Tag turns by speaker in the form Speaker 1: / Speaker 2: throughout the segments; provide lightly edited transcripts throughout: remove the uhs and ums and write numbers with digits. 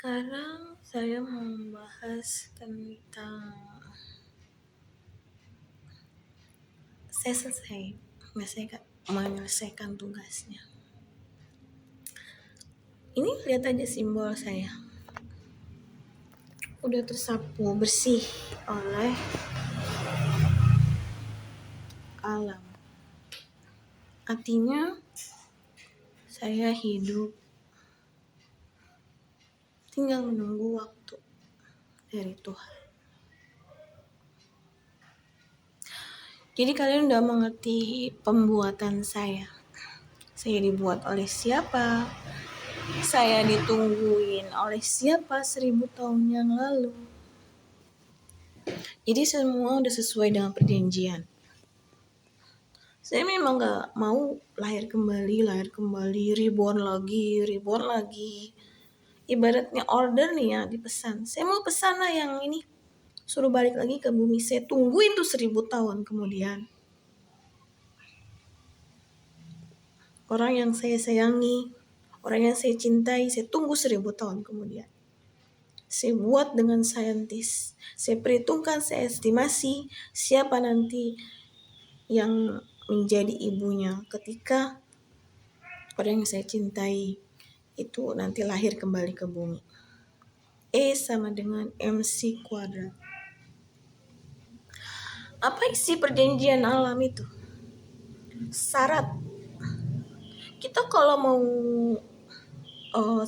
Speaker 1: Sekarang saya mau membahas tentang saya selesai menyelesaikan tugasnya. Ini lihat aja simbol saya. Udah tersapu bersih oleh alam. Artinya saya hidup tinggal menunggu waktu dari Tuhan. Jadi kalian udah mengerti pembuatan saya. Saya dibuat oleh siapa? Saya ditungguin oleh siapa 1000 tahun yang lalu? Jadi semua udah sesuai dengan perjanjian. Saya memang gak mau lahir kembali, reborn lagi. Ibaratnya order nih ya, dipesan. Saya mau pesan lah yang ini, suruh balik lagi ke bumi. Saya tungguin tuh 1000 tahun kemudian. Orang yang saya sayangi, orang yang saya cintai, saya tunggu 1000 tahun kemudian. Saya buat dengan saintis. Saya perhitungkan, saya estimasi siapa nanti yang menjadi ibunya ketika orang yang saya cintai itu nanti lahir kembali ke bumi. E sama dengan MC kuadrat. Apa isi perjanjian alam itu? Syarat. Kita kalau mau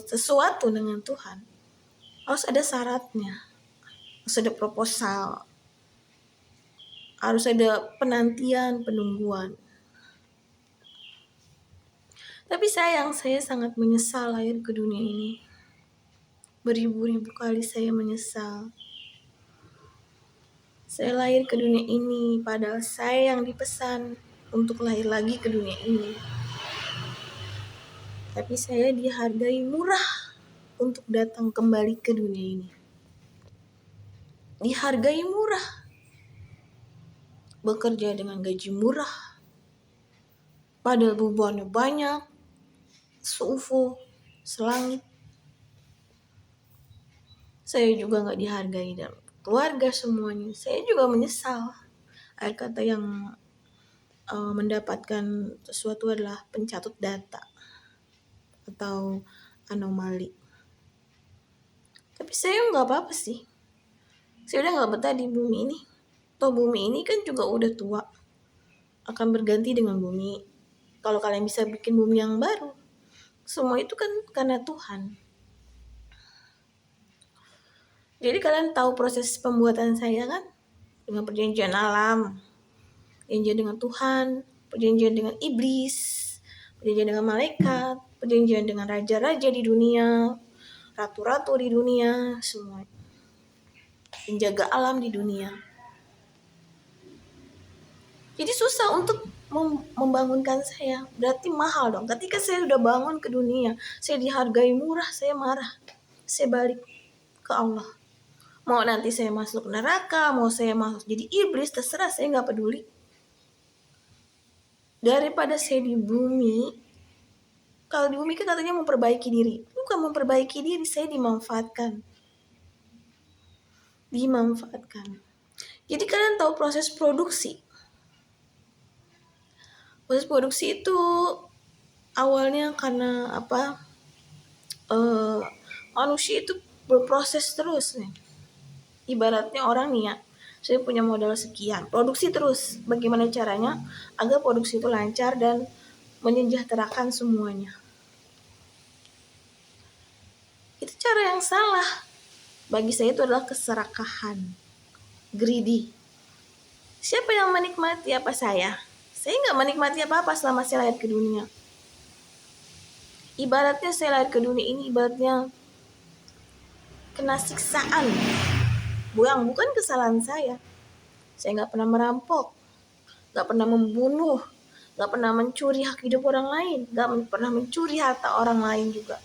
Speaker 1: sesuatu dengan Tuhan, harus ada syaratnya. Harus ada proposal. Harus ada penantian, penungguan. Tapi sayang, saya sangat menyesal lahir ke dunia ini. Beribu-ribu kali saya menyesal. Saya lahir ke dunia ini, padahal saya yang dipesan untuk lahir lagi ke dunia ini. Tapi saya dihargai murah untuk datang kembali ke dunia ini. Dihargai murah. Bekerja dengan gaji murah. Padahal bebannya banyak. Seufo, selangit. Saya juga gak dihargai dalam keluarga semuanya. Saya juga menyesal. Akhir kata yang mendapatkan sesuatu adalah pencatut data atau anomali. Tapi saya gak apa-apa sih. Saya udah gak betah di bumi ini. Toh bumi ini kan juga udah tua. Akan berganti dengan bumi. Kalau kalian bisa bikin bumi yang baru. Semua itu kan karena Tuhan. Jadi kalian tahu proses pembuatan saya kan? Dengan perjanjian alam. Perjanjian dengan Tuhan. Perjanjian dengan iblis. Perjanjian dengan malaikat. Perjanjian dengan raja-raja di dunia. Ratu-ratu di dunia. Semua. Penjaga alam di dunia. Jadi susah untuk membangunkan saya. Berarti mahal dong. Ketika saya sudah bangun ke dunia, saya dihargai murah, saya marah. Saya balik ke Allah. Mau nanti saya masuk neraka, mau saya masuk jadi iblis, terserah, saya gak peduli. Daripada saya di bumi, kalau di bumi kan katanya memperbaiki diri. Bukan memperbaiki diri, saya dimanfaatkan. Jadi kalian tahu proses produksi. Proses produksi itu awalnya karena manusia itu berproses terus nih. Ibaratnya orang nih ya, saya punya modal sekian, produksi terus. Bagaimana caranya agar produksi itu lancar dan menyejahterakan semuanya? Itu cara yang salah. Bagi saya itu adalah keserakahan, greedy. Siapa yang menikmati apa saya? Saya gak menikmati apa-apa selama saya lahir ke dunia. Ibaratnya saya lahir ke dunia ini, ibaratnya kena siksaan. Bukan kesalahan saya. Saya gak pernah merampok, gak pernah membunuh, gak pernah mencuri hak hidup orang lain, gak pernah mencuri harta orang lain juga.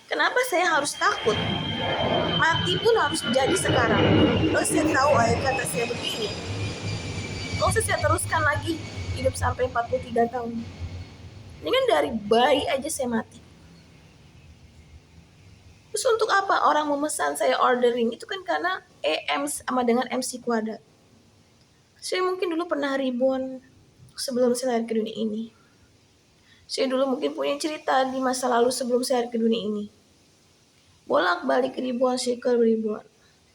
Speaker 1: Kenapa saya harus takut? Mati pun harus jadi sekarang. Kalau saya tahu ayat kata saya begini, gak usah saya teruskan lagi hidup sampai 43 tahun. Ini kan dari bayi aja saya mati. Terus untuk apa orang memesan saya ordering? Itu kan karena EM sama dengan MC kuadrat. Saya mungkin dulu pernah ribbon sebelum saya lahir ke dunia ini. Saya dulu mungkin punya cerita di masa lalu sebelum saya lahir ke dunia ini. Bolak-balik ribuan cycle ribuan.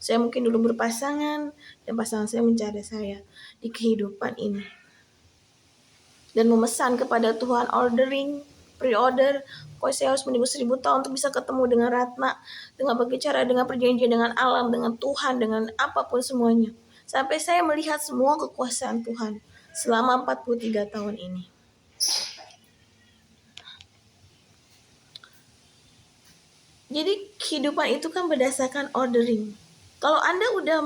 Speaker 1: Saya mungkin dulu berpasangan dan pasangan saya mencari saya di kehidupan ini. Dan memesan kepada Tuhan ordering, pre-order, pokoknya saya harus menunggu 1000 tahun untuk bisa ketemu dengan Ratna, dengan berbicara, dengan perjanjian dengan alam, dengan Tuhan, dengan apapun semuanya. Sampai saya melihat semua kekuasaan Tuhan selama 43 tahun ini. Jadi kehidupan itu kan berdasarkan ordering. Kalau Anda udah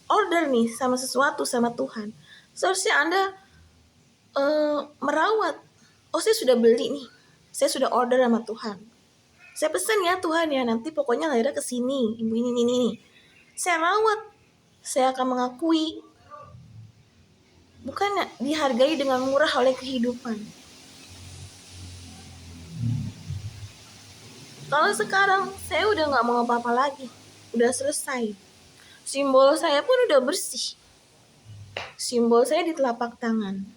Speaker 1: order nih sama sesuatu sama Tuhan, seharusnya Anda merawat. Oh, saya sudah beli nih, saya sudah order sama Tuhan. Saya pesan ya Tuhan ya, nanti pokoknya lahirnya ke sini, ibu ini. Saya rawat, saya akan mengakui. Bukan dihargai dengan murah oleh kehidupan. Kalau sekarang saya udah nggak mau apa-apa lagi, udah selesai. Simbol saya pun udah bersih. Simbol saya di telapak tangan.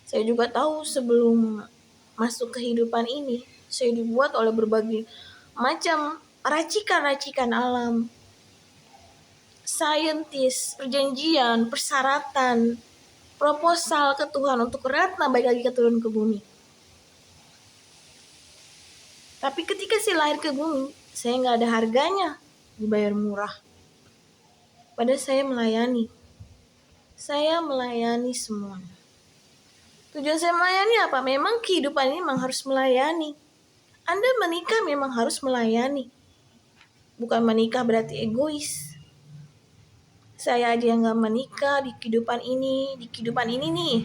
Speaker 1: Saya juga tahu sebelum masuk kehidupan ini, saya dibuat oleh berbagai macam racikan-racikan alam, saintis, perjanjian, persyaratan, proposal ke Tuhan untuk Ratna baik lagi turun ke bumi. Tapi ketika saya lahir ke bumi, saya nggak ada harganya, dibayar murah. Pada saya melayani. Saya melayani semuanya. Tujuan saya melayani apa? Memang kehidupan ini memang harus melayani. Anda menikah memang harus melayani. Bukan menikah berarti egois. Saya aja yang gak menikah di kehidupan ini nih.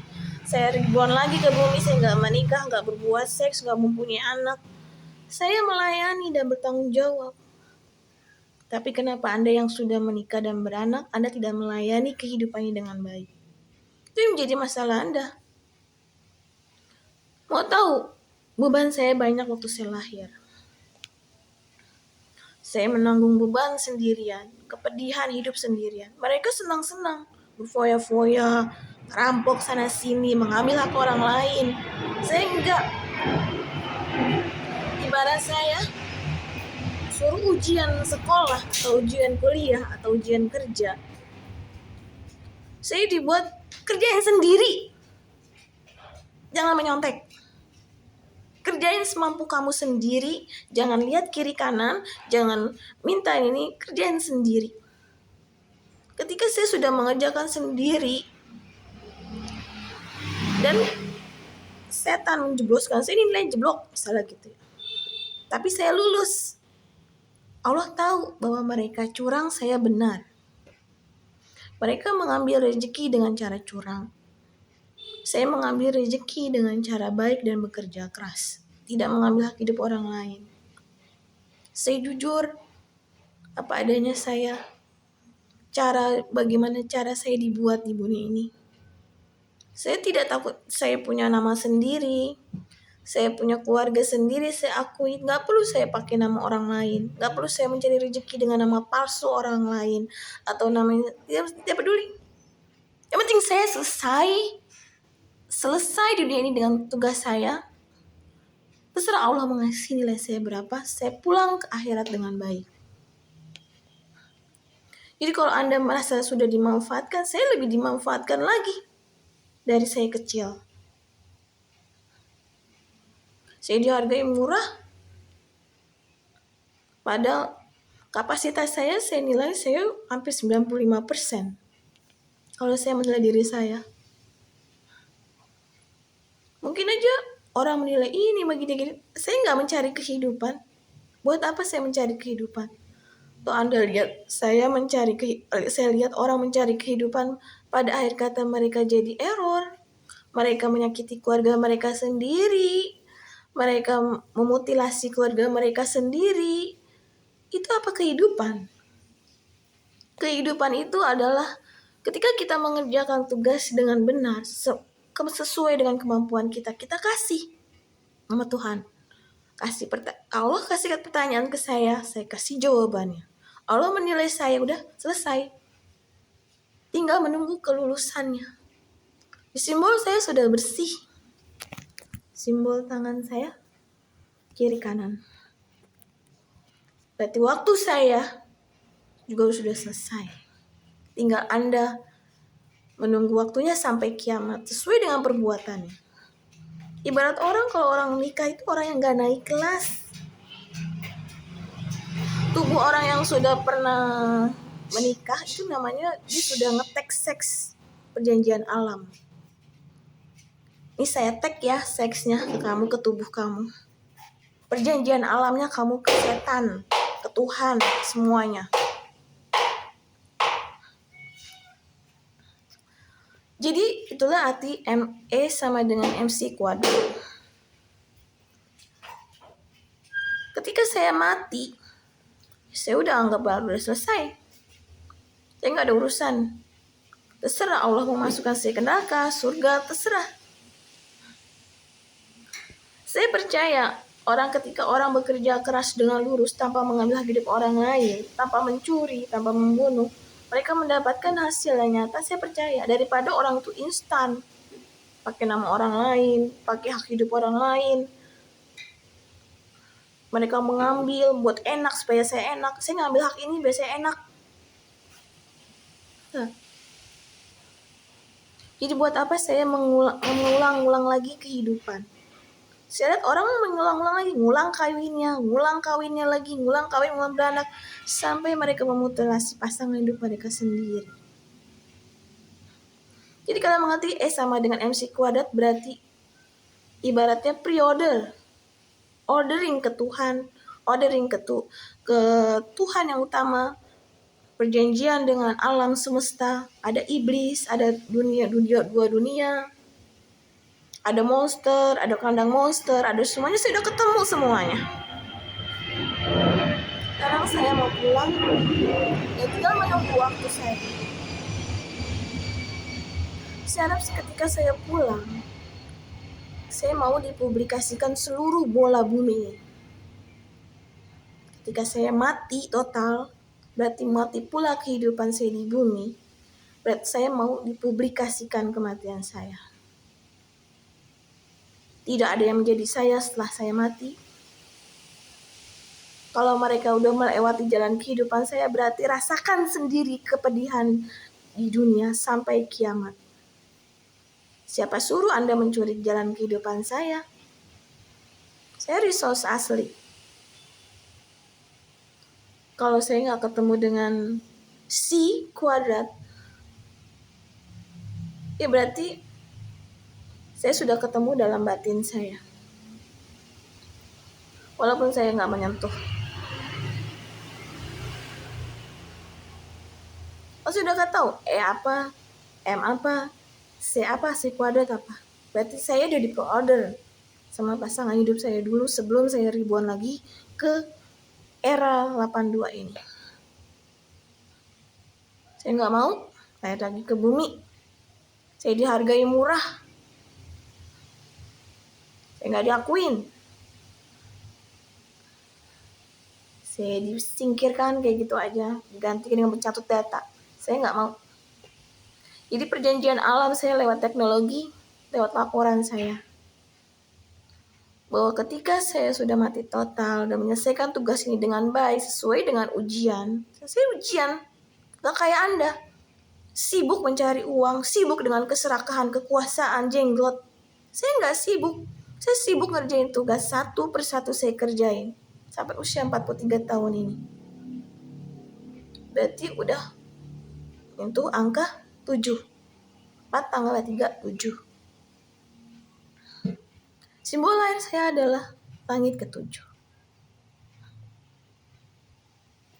Speaker 1: Saya ribuan lagi ke bumi, saya gak menikah, gak berbuat seks, gak mempunyai anak. Saya melayani dan bertanggung jawab. Tapi kenapa Anda yang sudah menikah dan beranak, Anda tidak melayani kehidupan ini dengan baik? Itu yang menjadi masalah Anda. Mau tahu, beban saya banyak waktu saya lahir. Saya menanggung beban sendirian, kepedihan hidup sendirian. Mereka senang-senang, berfoya-foya, rampok sana-sini, mengambil hak orang lain. Saya enggak. Ibarat saya suruh ujian sekolah, atau ujian kuliah, atau ujian kerja. Saya dibuat kerjain sendiri. Jangan menyontek. Kerjain semampu kamu sendiri, jangan lihat kiri kanan, jangan minta ini, kerjain sendiri. Ketika saya sudah mengerjakan sendiri, dan setan menjebloskan, saya nilai jeblok, misalnya gitu ya. Tapi saya lulus. Allah tahu bahwa mereka curang, saya benar. Mereka mengambil rezeki dengan cara curang. Saya mengambil rezeki dengan cara baik dan bekerja keras. Tidak mengambil hak hidup orang lain. Saya jujur, apa adanya saya. Bagaimana cara saya dibuat di dunia ini. Saya tidak takut, saya punya nama sendiri. Saya punya keluarga sendiri, saya akui. Gak perlu saya pakai nama orang lain. Gak perlu saya mencari rezeki dengan nama palsu orang lain. Atau namanya, tidak peduli. Yang penting saya selesai di dunia ini dengan tugas saya. Terserah Allah mengasih nilai saya berapa, saya pulang ke akhirat dengan baik. Jadi kalau Anda merasa sudah dimanfaatkan, saya lebih dimanfaatkan lagi dari saya kecil. Saya dihargai murah. Padahal kapasitas saya nilai saya hampir 95%. Kalau saya menilai diri saya. Mungkin aja orang menilai ini begini-gini. Saya nggak mencari kehidupan. Buat apa saya mencari kehidupan? Tuh Anda lihat, saya lihat orang mencari kehidupan, pada akhir kata mereka jadi error. Mereka menyakiti keluarga mereka sendiri. Mereka memutilasi keluarga mereka sendiri. Itu apa kehidupan? Kehidupan itu adalah ketika kita mengerjakan tugas dengan benar, sesuai dengan kemampuan kita kasih sama Tuhan. Allah kasih pertanyaan ke saya kasih jawabannya. Allah menilai saya udah selesai. Tinggal menunggu kelulusannya. Di simbol saya sudah bersih. Simbol tangan saya kiri kanan. Berarti waktu saya juga sudah selesai. Tinggal Anda menunggu waktunya sampai kiamat sesuai dengan perbuatannya. Ibarat orang, kalau orang nikah itu orang yang gak naik kelas. Tubuh orang yang sudah pernah menikah itu namanya dia sudah ngetek seks perjanjian alam. Ini saya tag ya seksnya ke kamu, ke tubuh kamu. Perjanjian alamnya kamu ke setan, ke Tuhan, semuanya. Jadi itulah arti ME sama dengan MC kuadrat. Ketika saya mati, saya udah anggap baru udah selesai. Saya nggak ada urusan. Terserah Allah mau masukkan saya ke neraka, surga, terserah. Saya percaya ketika orang bekerja keras dengan lurus tanpa mengambil hak hidup orang lain, tanpa mencuri, tanpa membunuh, mereka mendapatkan hasil yang nyata. Saya percaya daripada orang itu instan, pakai nama orang lain, pakai hak hidup orang lain. Mereka mengambil buat enak supaya saya enak. Saya ngambil hak ini biar saya enak. Nah. Jadi buat apa saya mengulang-ulang lagi kehidupan? Saya lihat orang mengulang-ulang lagi, ngulang kawinnya lagi, ngulang beranak, sampai mereka memutilasi pasangan hidup mereka sendiri. Jadi kalau mengerti sama dengan MC kuadrat berarti ibaratnya pre-order, ordering ke Tuhan, ke Tuhan yang utama, perjanjian dengan alam semesta, ada iblis, ada dua dunia, ada monster, ada kandang monster, ada semuanya. Saya udah ketemu semuanya. Sekarang saya mau pulang, ya tinggal menunggu waktu saya. Saya harap ketika saya pulang, saya mau dipublikasikan seluruh bola bumi. Ketika saya mati total, berarti mati pula kehidupan saya di bumi. Berarti saya mau dipublikasikan kematian saya. Tidak ada yang menjadi saya setelah saya mati. Kalau mereka udah melewati jalan kehidupan saya, berarti rasakan sendiri kepedihan di dunia sampai kiamat. Siapa suruh Anda mencuri jalan kehidupan saya? Saya resource asli. Kalau saya nggak ketemu dengan C kuadrat, ya berarti saya sudah ketemu dalam batin saya. Walaupun saya nggak menyentuh. Sudah nggak tahu apa, M apa, C apa, C kuadrat apa. Berarti saya udah di-order sama pasangan hidup saya dulu sebelum saya ribuan lagi ke era 82 ini. Saya nggak mau saya lagi ke bumi. Saya dihargai murah. Saya nggak diakuin. Saya disingkirkan kayak gitu aja, diganti dengan pencatut data. Saya nggak mau. Jadi perjanjian alam saya lewat teknologi, lewat laporan saya. Bahwa ketika saya sudah mati total dan menyelesaikan tugas ini dengan baik, sesuai dengan ujian. Saya ujian, gak kayak Anda. Sibuk mencari uang, sibuk dengan keserakahan, kekuasaan, jenggot. Saya gak sibuk. Saya sibuk ngerjain tugas satu persatu saya kerjain. Sampai usia 43 tahun ini. Berarti udah itu angka 7. 4 tanggal 3, 7. Simbol lahir saya adalah langit ke-7.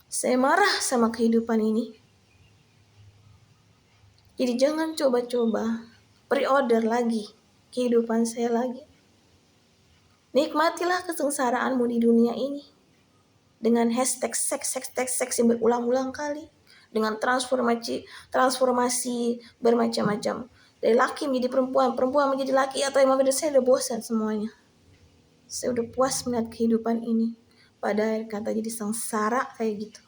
Speaker 1: Saya marah sama kehidupan ini. Jadi jangan coba-coba pre-order lagi kehidupan saya lagi. Nikmatilah kesengsaraanmu di dunia ini. Dengan hashtag seks yang berulang-ulang kali. Dengan transformasi bermacam-macam. Dari laki menjadi perempuan, perempuan menjadi laki, atau yang menjadi saya udah bosan semuanya. Saya udah puas melihat kehidupan ini. Pada akhir kata jadi sengsara kayak gitu.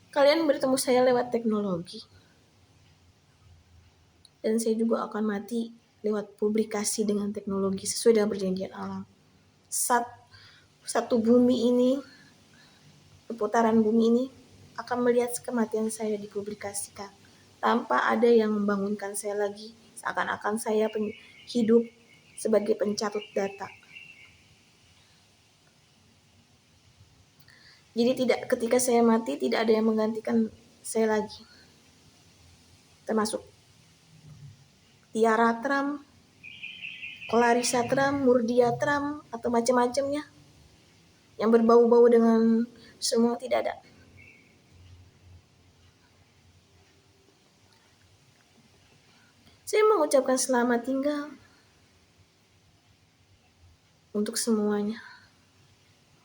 Speaker 1: Kalian bertemu saya lewat teknologi. Dan saya juga akan mati lewat publikasi dengan teknologi sesuai dengan perjanjian alam. Satu bumi ini, perputaran bumi ini akan melihat kematian saya dipublikasikan. Tanpa ada yang membangunkan saya lagi. Seakan-akan saya hidup sebagai pencatut data. Jadi ketika saya mati tidak ada yang menggantikan saya lagi. Termasuk Tiara Trump, Clarissa Trump, Murdia Trump, atau macam-macamnya. Yang berbau-bau dengan semua tidak ada. Saya mengucapkan selamat tinggal untuk semuanya.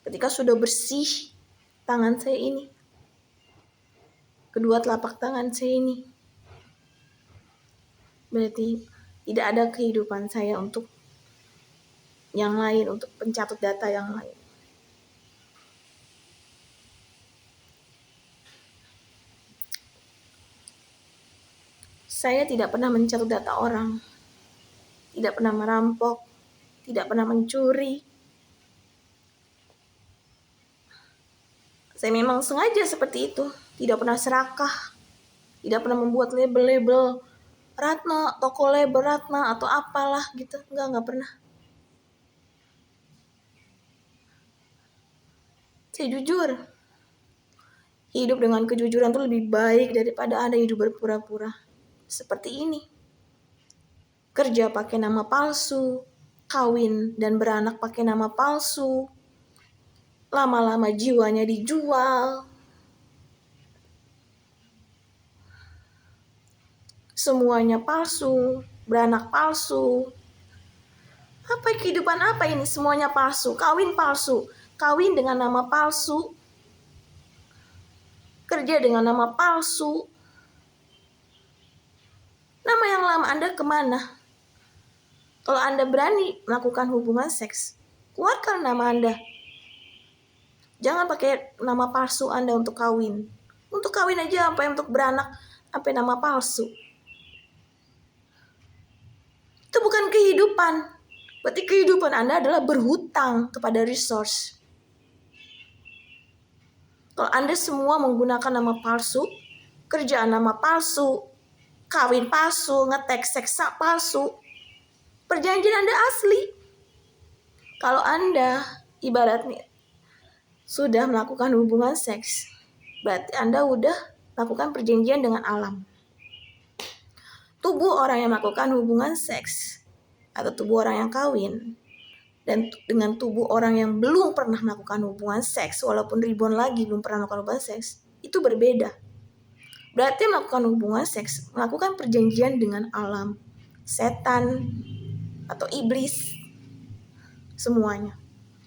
Speaker 1: Ketika sudah bersih tangan saya ini, kedua telapak tangan saya ini, berarti tidak ada kehidupan saya untuk yang lain, untuk pencatut data yang lain. Saya tidak pernah mencatut data orang, tidak pernah merampok, tidak pernah mencuri. Saya memang sengaja seperti itu, tidak pernah serakah, tidak pernah membuat label-label Ratna, toko label Ratna atau apalah gitu, enggak pernah. Saya jujur, hidup dengan kejujuran itu lebih baik daripada Anda hidup berpura-pura seperti ini. Kerja pakai nama palsu, kawin dan beranak pakai nama palsu, lama-lama jiwanya dijual, semuanya palsu, beranak palsu. Apa kehidupan apa ini? Semuanya palsu, kawin palsu, kawin dengan nama palsu, kerja dengan nama palsu. Nama yang lama Anda kemana? Kalau Anda berani melakukan hubungan seks, keluarkan nama Anda. Jangan pakai nama palsu Anda untuk kawin. Untuk kawin aja sampai untuk beranak sampai nama palsu. Itu bukan kehidupan. Berarti kehidupan Anda adalah berhutang kepada resource. Kalau Anda semua menggunakan nama palsu, kerjaan nama palsu, kawin palsu, ngetek seks palsu, perjanjian Anda asli. Kalau Anda ibaratnya sudah melakukan hubungan seks, berarti Anda udah melakukan perjanjian dengan alam. Tubuh orang yang melakukan hubungan seks atau tubuh orang yang kawin dan dengan tubuh orang yang belum pernah melakukan hubungan seks, walaupun ribuan lagi belum pernah melakukan hubungan seks, itu berbeda. Berarti melakukan hubungan seks, melakukan perjanjian dengan alam, setan atau iblis, semuanya.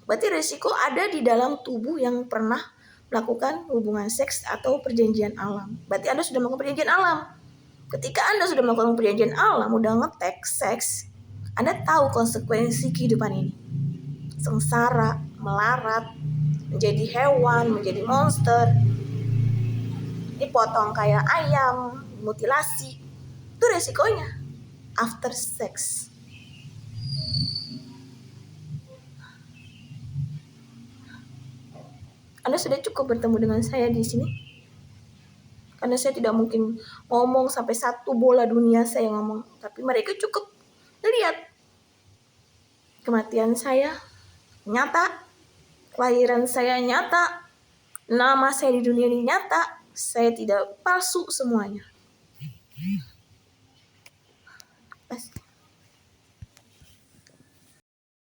Speaker 1: Berarti resiko ada di dalam tubuh yang pernah melakukan hubungan seks atau perjanjian alam. Berarti Anda sudah melakukan perjanjian alam. Ketika Anda sudah melakukan perjanjian alam, udah ngetek seks, Anda tahu konsekuensi kehidupan ini. Sengsara, melarat, menjadi hewan, menjadi monster, dipotong kayak ayam, mutilasi. Itu resikonya after sex. Anda sudah cukup bertemu dengan saya di sini. Karena saya tidak mungkin ngomong sampai satu bola dunia saya ngomong. Tapi mereka cukup lihat kematian saya nyata, kelahiran saya nyata, nama saya di dunia ini nyata. Saya tidak palsu semuanya.